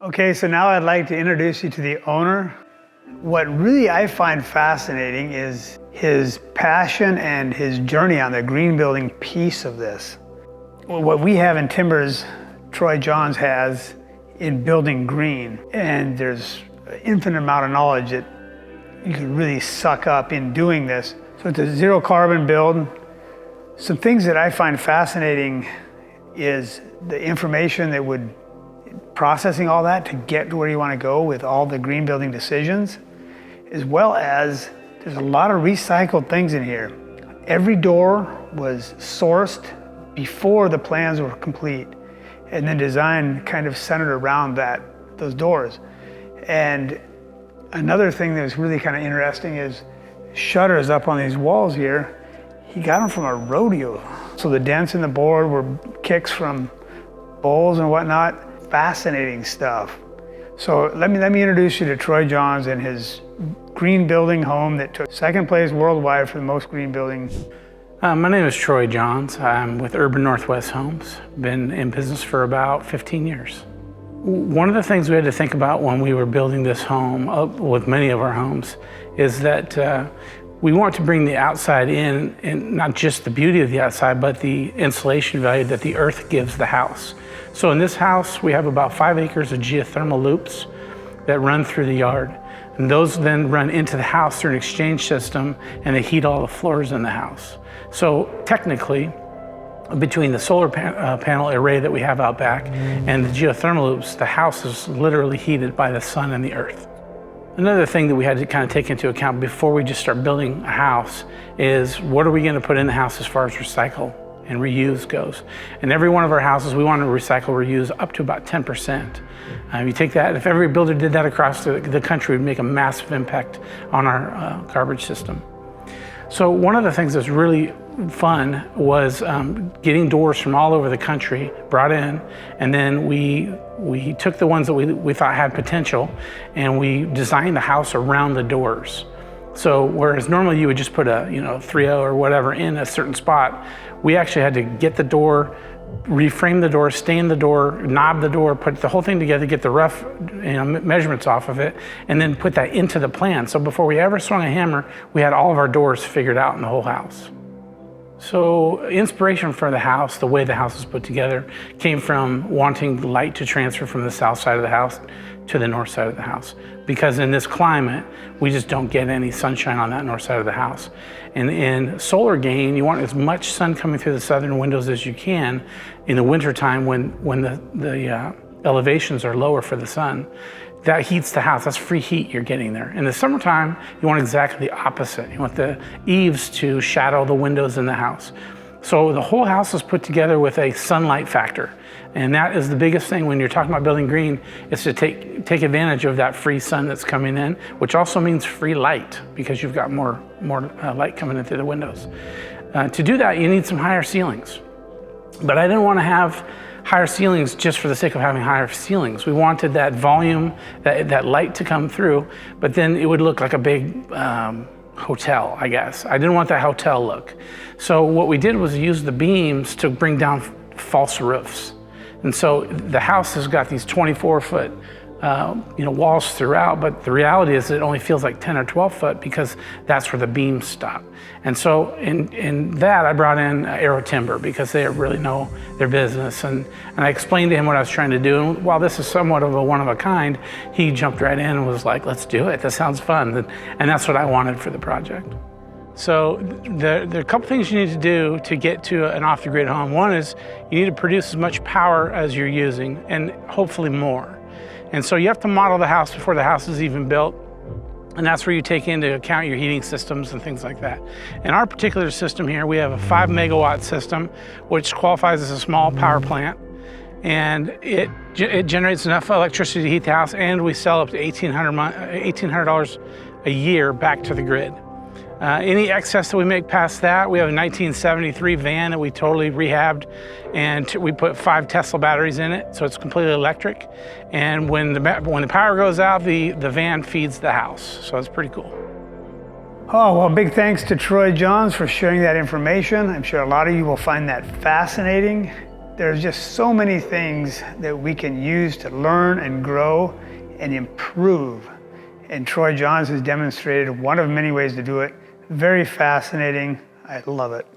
Okay, so now I'd like to introduce you to the owner. What really I find fascinating is his passion and his journey on the green building piece of this. What we have in Timbers, Troy Johns has in building green, and there's an infinite amount of knowledge that you can really suck up in doing this. So it's a zero carbon build. Some things that I find fascinating is the information that would processing all that to get to where you want to go with all the green building decisions, as well as there's a lot of recycled things in here. Every door was sourced before the plans were complete, and then design kind of centered around those doors. And another thing that's really kind of interesting is shutters up on these walls here. He got them from a rodeo. So the dents in the board were kicks from bulls and whatnot. Fascinating stuff. So let me introduce you to Troy Johns and his green building home that took second place worldwide for the most green building. My name is Troy Johns. I'm with Urban Northwest Homes. Been in business for about 15 years. One of the things we had to think about when we were building this home, with many of our homes, is that we want to bring the outside in, and not just the beauty of the outside, but the insulation value that the earth gives the house. So in this house, we have about 5 acres of geothermal loops that run through the yard. And those then run into the house through an exchange system, and they heat all the floors in the house. So technically, between the solar panel array that we have out back and the geothermal loops, the house is literally heated by the sun and the earth. Another thing that we had to kind of take into account before we just start building a house is what are we going to put in the house as far as recycle and reuse goes. In every one of our houses, we want to recycle, reuse up to about 10%. You take that, if every builder did that across the country, it would make a massive impact on our garbage system. So one of the things that's really fun was getting doors from all over the country brought in, and then we took the ones that we thought had potential, and we designed the house around the doors. So whereas normally you would just put a 3.0 or whatever in a certain spot, we actually had to get the door, reframe the door, stain the door, knob the door, put the whole thing together, get the rough measurements off of it, and then put that into the plan. So before we ever swung a hammer, we had all of our doors figured out in the whole house. So inspiration for the house, the way the house is put together, came from wanting light to transfer from the south side of the house to the north side of the house. Because in this climate, we just don't get any sunshine on that north side of the house. And in solar gain, you want as much sun coming through the southern windows as you can in the wintertime when the elevations are lower for the sun. That heats the house, that's free heat you're getting there. In the summertime, you want exactly the opposite. You want the eaves to shadow the windows in the house. So the whole house is put together with a sunlight factor. And that is the biggest thing when you're talking about building green, is to take advantage of that free sun that's coming in, which also means free light because you've got more light coming in through the windows. To do that, you need some higher ceilings. But I didn't want to have higher ceilings just for the sake of having higher ceilings. We wanted that volume, that light to come through, but then it would look like a big hotel, I guess. I didn't want that hotel look. So what we did was use the beams to bring down false roofs. And so the house has got these 24-foot walls throughout, but the reality is it only feels like 10 or 12 foot because that's where the beams stop. And so in that, I brought in Aero Timber because they really know their business. And I explained to him what I was trying to do. And while this is somewhat of a one-of-a-kind, he jumped right in and was like, let's do it. That sounds fun. And that's what I wanted for the project. So there are a couple things you need to do to get to an off-the-grid home. One is you need to produce as much power as you're using, and hopefully more. And so you have to model the house before the house is even built. And that's where you take into account your heating systems and things like that. In our particular system here, we have a 5 megawatt system, which qualifies as a small power plant. And it generates enough electricity to heat the house, and we sell up to $1,800 a year back to the grid. Any excess that we make past that, we have a 1973 van that we totally rehabbed, and we put 5 Tesla batteries in it, so it's completely electric. And when the power goes out, the van feeds the house, so it's pretty cool. Oh, well, big thanks to Troy Johns for sharing that information. I'm sure a lot of you will find that fascinating. There's just so many things that we can use to learn and grow and improve. And Troy Johns has demonstrated one of many ways to do it. Very fascinating. I love it.